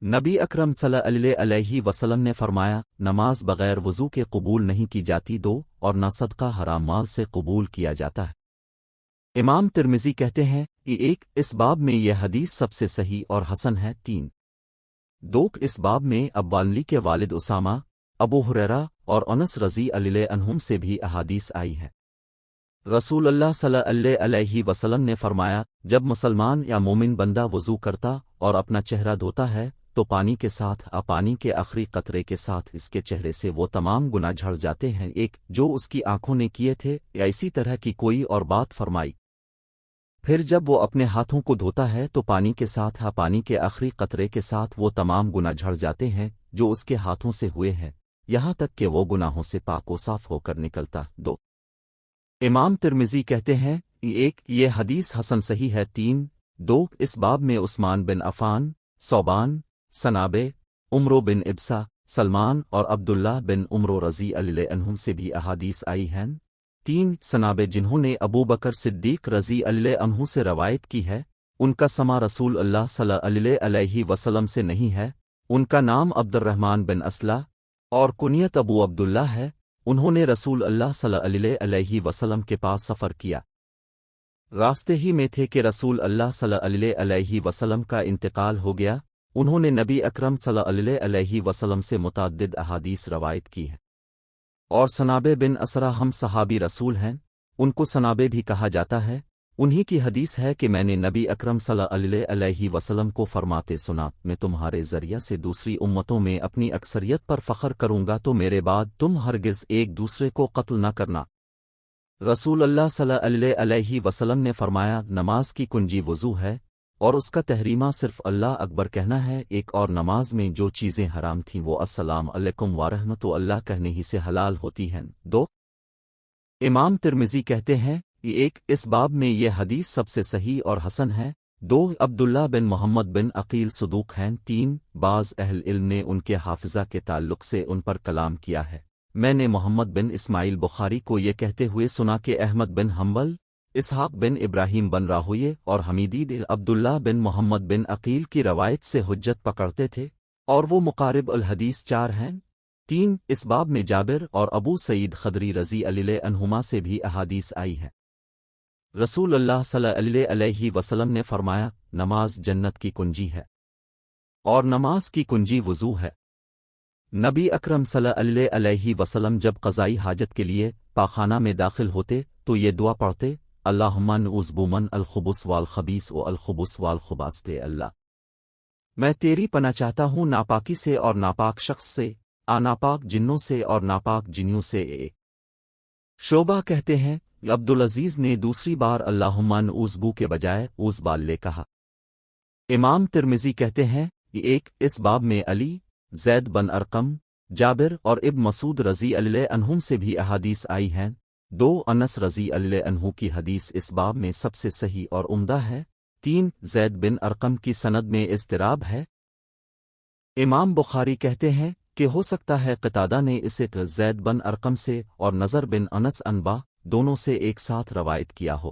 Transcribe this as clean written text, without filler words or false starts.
نبی اکرم صلی اللہ علیہ وسلم نے فرمایا، نماز بغیر وضو کے قبول نہیں کی جاتی، دو اور نہ صدقہ حرام مال سے قبول کیا جاتا ہے۔ امام ترمذی کہتے ہیں کہ ایک اس باب میں یہ حدیث سب سے صحیح اور حسن ہے۔ تین دو اس باب میں ابواللی کے والد اسامہ، ابو ہریرہ اور انس رضی اللہ عنہم سے بھی احادیث آئی ہیں۔ رسول اللہ صلی اللہ علیہ وسلم نے فرمایا، جب مسلمان یا مومن بندہ وضو کرتا اور اپنا چہرہ دھوتا ہے تو پانی کے ساتھ پانی کے آخری قطرے کے ساتھ اس کے چہرے سے وہ تمام گناہ جھڑ جاتے ہیں ایک جو اس کی آنکھوں نے کیے تھے یا اسی طرح کی کوئی اور بات فرمائی۔ پھر جب وہ اپنے ہاتھوں کو دھوتا ہے تو پانی کے ساتھ پانی کے آخری قطرے کے ساتھ وہ تمام گناہ جھڑ جاتے ہیں جو اس کے ہاتھوں سے ہوئے ہیں، یہاں تک کہ وہ گناہوں سے پاک و صاف ہو کر نکلتا۔ دو امام ترمذی کہتے ہیں ایک یہ حدیث حسن صحیح ہے۔ تین دو اس باب میں عثمان بن عفان، صوبان، سنابے، عمرو بن ابسا، سلمان اور عبداللہ بن عمرو رضی اللہ عنہم سے بھی احادیث آئی ہیں۔ تین سنابے جنہوں نے ابو بکر صدیق رضی اللہ عنہ سے روایت کی ہے، ان کا سما رسول اللہ صلی اللہ علیہ وسلم سے نہیں ہے۔ ان کا نام عبد الرحمن بن اسلح اور کنیت ابو عبداللہ ہے۔ انہوں نے رسول اللہ صلی اللہ علیہ وسلم کے پاس سفر کیا، راستے ہی میں تھے کہ رسول اللہ صلی اللہ علیہ وسلم کا انتقال ہو گیا۔ انہوں نے نبی اکرم صلی اللہ علیہ وسلم سے متعدد احادیث روایت کی ہے۔ اور سنابے بن اسرا ہم صحابی رسول ہیں، ان کو سنابے بھی کہا جاتا ہے۔ انہی کی حدیث ہے کہ میں نے نبی اکرم صلی اللہ علیہ وسلم کو فرماتے سنا، میں تمہارے ذریعہ سے دوسری امتوں میں اپنی اکثریت پر فخر کروں گا تو میرے بعد تم ہرگز ایک دوسرے کو قتل نہ کرنا۔ رسول اللہ صلی اللہ علیہ وسلم نے فرمایا، نماز کی کنجی وضو ہے اور اس کا تحریمہ صرف اللہ اکبر کہنا ہے۔ ایک اور نماز میں جو چیزیں حرام تھیں وہ السلام علیکم ورحمۃ اللہ کہنے ہی سے حلال ہوتی ہیں۔ دو امام ترمذی کہتے ہیں ایک اس باب میں یہ حدیث سب سے صحیح اور حسن ہے۔ دو عبداللہ بن محمد بن عقیل صدوق ہیں۔ تین بعض اہل علم نے ان کے حافظہ کے تعلق سے ان پر کلام کیا ہے۔ میں نے محمد بن اسماعیل بخاری کو یہ کہتے ہوئے سنا کہ احمد بن حنبل، اسحاق بن ابراہیم بن راہویے اور حمیدی عبداللہ بن محمد بن عقیل کی روایت سے حجت پکڑتے تھے اور وہ مقارب الحدیث چار ہیں۔ تین اس باب میں جابر اور ابو سعید خدری رضی اللہ عنہما سے بھی احادیث آئی ہے۔ رسول اللہ صلی اللہ علیہ وسلم نے فرمایا، نماز جنت کی کنجی ہے اور نماز کی کنجی وضو ہے۔ نبی اکرم صلی اللہ علیہ وسلم جب قضائی حاجت کے لیے پاخانہ میں داخل ہوتے تو یہ دعا پڑھتے، اللہم نعوذ بمن الخبث والخبیث والخبث والخباث دے اللہ، میں تیری پناہ چاہتا ہوں ناپاکی سے اور ناپاک شخص سے، ناپاک جنوں سے اور ناپاک جنیوں سے۔ شعبہ کہتے ہیں عبدالعزیز نے دوسری بار اللہم نعوذ بو کے بجائے اوز باللے کہا۔ امام ترمذی کہتے ہیں ایک اس باب میں علی، زید بن ارقم، جابر اور ابن مسعود رضی اللہ عنہم سے بھی احادیث آئی ہیں۔ دو انس رضی اللہ عنہ کی حدیث اس باب میں سب سے صحیح اور عمدہ ہے۔ تین زید بن ارقم کی سند میں اضطراب ہے۔ امام بخاری کہتے ہیں کہ ہو سکتا ہے قتادہ نے اسے زید بن ارقم سے اور نظر بن انس انبا دونوں سے ایک ساتھ روایت کیا ہو۔